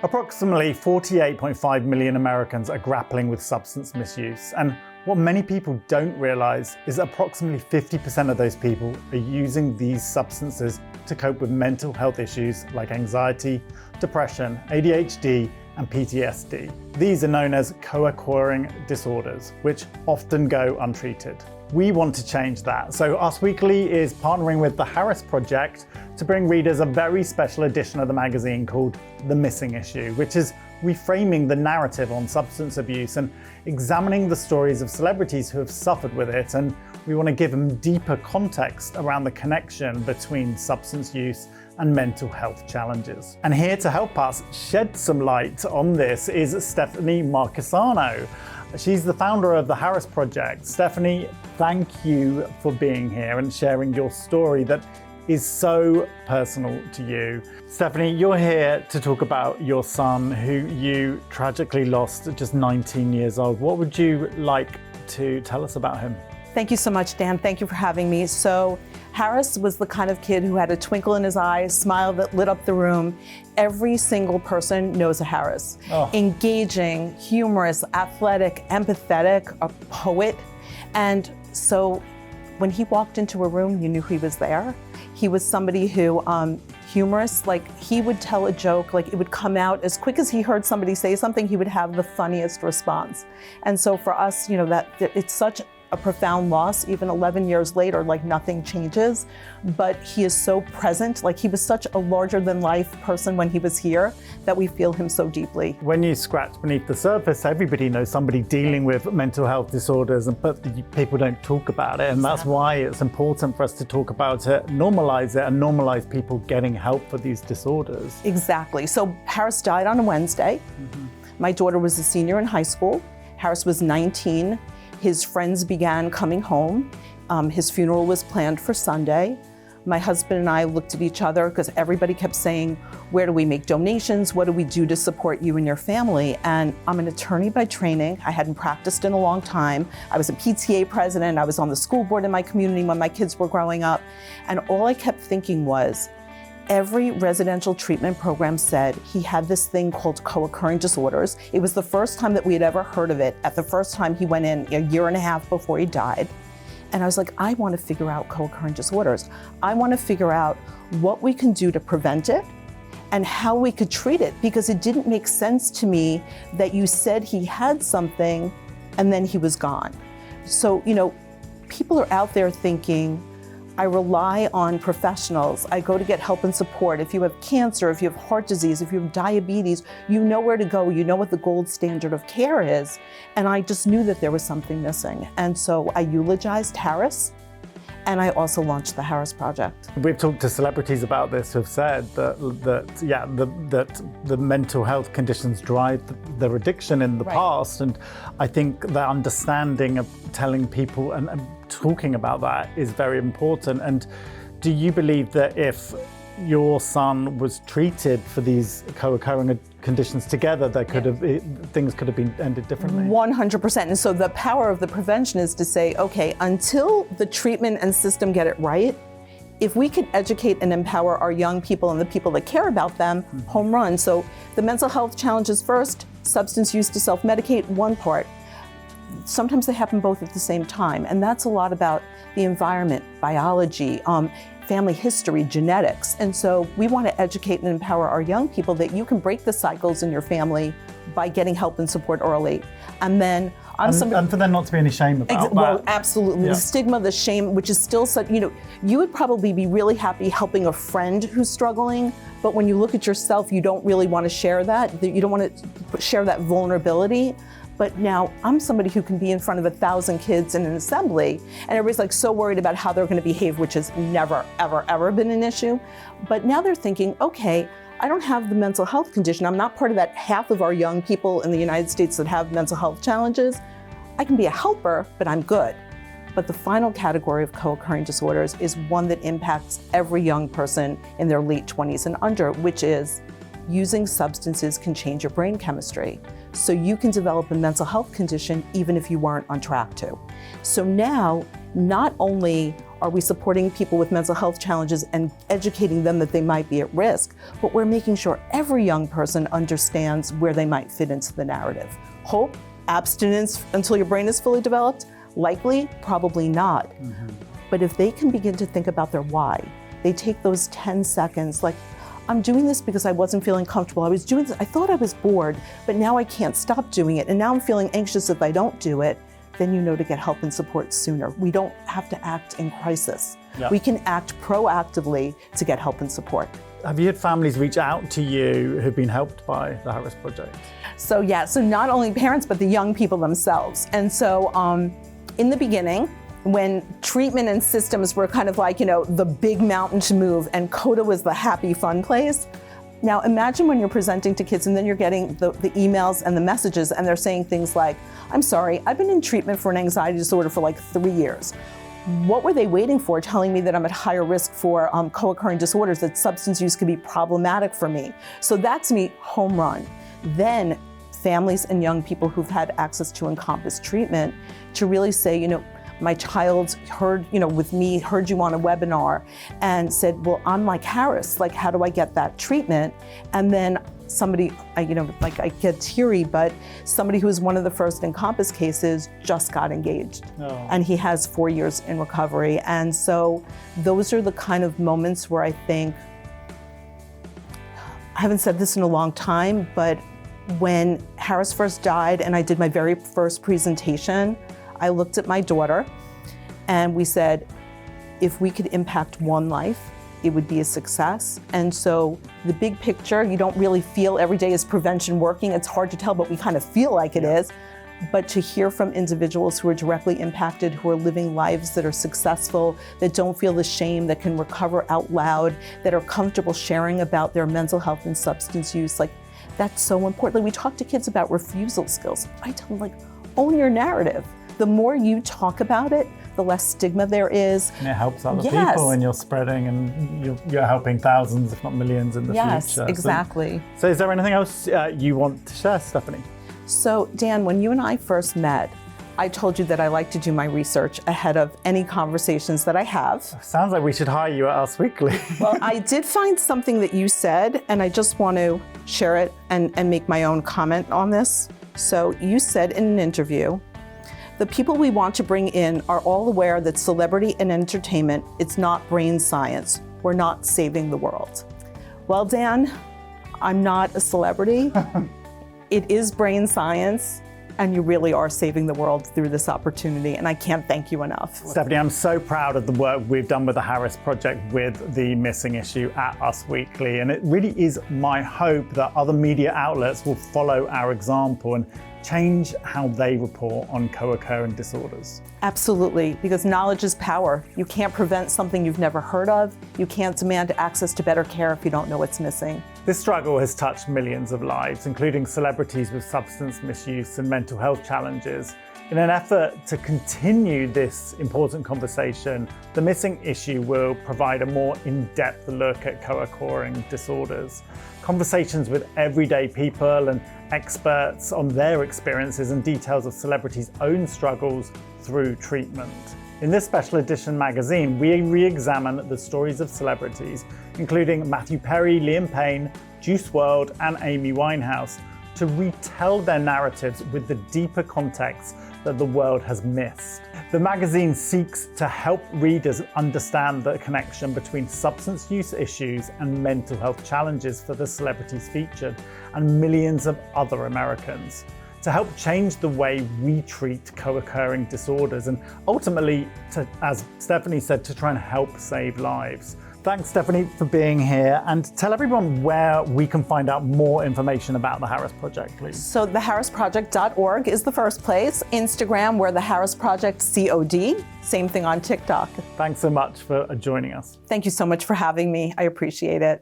Approximately 48.5 million Americans are grappling with substance misuse, and what many people don't realize is that approximately 50% of those people are using these substances to cope with mental health issues like anxiety, depression, ADHD, and PTSD. These are known as co-occurring disorders, which often go untreated. We want to change that, so Us Weekly is partnering with the Havas Project to bring readers a very special edition of the magazine called The Missing Issue, which is reframing the narrative on substance abuse and examining the stories of celebrities who have suffered with it, and we want to give them deeper context around the connection between substance use and mental health challenges. And here to help us shed some light on this is Stephanie Marquesano. She's the founder of the Havas Project. Stephanie, thank you for being here and sharing your story that is so personal to you. Stephanie, you're here to talk about your son who you tragically lost at just 19 years old. What would you like to tell us about him? Thank you so much, Dan. Thank you for having me. So Harris was the kind of kid who had a twinkle in his eye, a smile that lit up the room. Every single person knows a Harris. Oh. Engaging, humorous, athletic, empathetic, a poet. And so when he walked into a room, you knew he was there. He was somebody who, humorous, like he would tell a joke, like it would come out as quick as he heard somebody say something, he would have the funniest response. And so for us, you know, that it's such a profound loss, even 11 years later, like nothing changes, but he is so present. Like he was such a larger than life person when he was here that we feel him so deeply. When you scratch beneath the surface, everybody knows somebody dealing with mental health disorders, but people don't talk about it. And that's why it's important for us to talk about it, and normalize people getting help for these disorders. Exactly. So Harris died on a Wednesday. Mm-hmm. My daughter was a senior in high school. Harris was 19. His friends began coming home. His funeral was planned for Sunday. My husband and I looked at each other because everybody kept saying, where do we make donations? What do we do to support you and your family? And I'm an attorney by training. I hadn't practiced in a long time. I was a PTA president. I was on the school board in my community when my kids were growing up. And all I kept thinking was, every residential treatment program said he had this thing called co-occurring disorders. It was the first time that we had ever heard of it at the first time he went in a year and a half before he died. And I was like, I want to figure out co-occurring disorders. I want to figure out what we can do to prevent it and how we could treat it, because it didn't make sense to me that you said he had something and then he was gone. So, you know, people are out there thinking, I rely on professionals. I go to get help and support. If you have cancer, if you have heart disease, if you have diabetes, you know where to go. You know what the gold standard of care is. And I just knew that there was something missing. And so I eulogized Harris, and I also launched the Havas Project. We've talked to celebrities about this who have said that the mental health conditions drive their addiction in the past. And I think the understanding of telling people and talking about that is very important. And do you believe that if your son was treated for these co-occurring conditions together, there could have things could have been ended differently? 100%. And so the power of the prevention is to say, okay, until the treatment and system get it right, if we can educate and empower our young people and the people that care about them, home run. So the mental health challenges first, substance use to self-medicate, one part. Sometimes they happen both at the same time. And that's a lot about the environment, biology, family history, genetics. And so we want to educate and empower our young people that you can break the cycles in your family by getting help and support early. And then and for there not to be any shame about that. Well, absolutely. Yeah. The stigma, the shame, which is still such, you know, you would probably be really happy helping a friend who's struggling, but when you look at yourself, you don't really want to share that. You don't want to share that vulnerability. But now I'm somebody who can be in front of 1,000 kids in an assembly, and everybody's like so worried about how they're going to behave, which has never, ever, ever been an issue. But now they're thinking, okay, I don't have the mental health condition. I'm not part of that half of our young people in the United States that have mental health challenges. I can be a helper, but I'm good. But the final category of co-occurring disorders is one that impacts every young person in their late 20s and under, which is using substances can change your brain chemistry. So you can develop a mental health condition even if you weren't on track to. So now not only are we supporting people with mental health challenges and educating them that they might be at risk, but we're making sure every young person understands where they might fit into the narrative. Hope, abstinence until your brain is fully developed? Likely, probably not. But if they can begin to think about their why, they take those 10 seconds, like, I'm doing this because I wasn't feeling comfortable. I was doing this, I thought I was bored, but now I can't stop doing it. And now I'm feeling anxious if I don't do it. Then you know to get help and support sooner. We don't have to act in crisis. Yep. We can act proactively to get help and support. Have you had families reach out to you who've been helped by the Havas Project? So yeah, so not only parents, but the young people themselves. And so in the beginning, when treatment and systems were kind of like, the big mountain to move and CODA was the happy, fun place. Now imagine when you're presenting to kids and then you're getting the emails and the messages and they're saying things like, I'm sorry, I've been in treatment for an anxiety disorder for like 3 years. What were they waiting for, telling me that I'm at higher risk for co-occurring disorders, that substance use could be problematic for me? So that's me, home run. Then families and young people who've had access to Encompass treatment to really say, my child heard, with me, heard you on a webinar and said, well, I'm like Harris, like, how do I get that treatment? And then somebody, I get teary, but somebody who was one of the first Encompass cases just got engaged. Oh. And he has 4 years in recovery. And so those are the kind of moments where I think, I haven't said this in a long time, but when Harris first died and I did my very first presentation, I looked at my daughter and we said, if we could impact one life, it would be a success. And so the big picture, you don't really feel every day is prevention working. It's hard to tell, but we kind of feel like it is. But to hear from individuals who are directly impacted, who are living lives that are successful, that don't feel the shame, that can recover out loud, that are comfortable sharing about their mental health and substance use, like, that's so important. Like, we talk to kids about refusal skills. I tell them, like, own your narrative. The more you talk about it, the less stigma there is. And it helps other people, and you're spreading, and you're helping thousands, if not millions, in the future. Yes, exactly. So is there anything else you want to share, Stephanie? So Dan, when you and I first met, I told you that I like to do my research ahead of any conversations that I have. Sounds like we should hire you at Us Weekly. Well, I did find something that you said, and I just want to share it and make my own comment on this. So you said in an interview, the people we want to bring in are all aware that celebrity and entertainment, it's not brain science. We're not saving the world. Well, Dan, I'm not a celebrity. It is brain science, and you really are saving the world through this opportunity, and I can't thank you enough. Stephanie, I'm so proud of the work we've done with the Havas Project with the missing issue at Us Weekly, and it really is my hope that other media outlets will follow our example and change how they report on co-occurring disorders. Absolutely, because knowledge is power. You can't prevent something you've never heard of. You can't demand access to better care if you don't know what's missing. This struggle has touched millions of lives, including celebrities with substance misuse and mental health challenges. In an effort to continue this important conversation, the missing issue will provide a more in-depth look at co-occurring disorders. Conversations with everyday people and experts on their experiences and details of celebrities' own struggles through treatment. In this special edition magazine, we re-examine the stories of celebrities, including Matthew Perry, Liam Payne, Juice WRLD, and Amy Winehouse, to retell their narratives with the deeper context that the world has missed. The magazine seeks to help readers understand the connection between substance use issues and mental health challenges for the celebrities featured and millions of other Americans, to help change the way we treat co-occurring disorders and ultimately, as Stephanie said, to try and help save lives. Thanks, Stephanie, for being here, and tell everyone where we can find out more information about the Havas Project, please. So theharrisproject.org is the first place. Instagram, we're the Harris Project COD. Same thing on TikTok. Thanks so much for joining us. Thank you so much for having me. I appreciate it.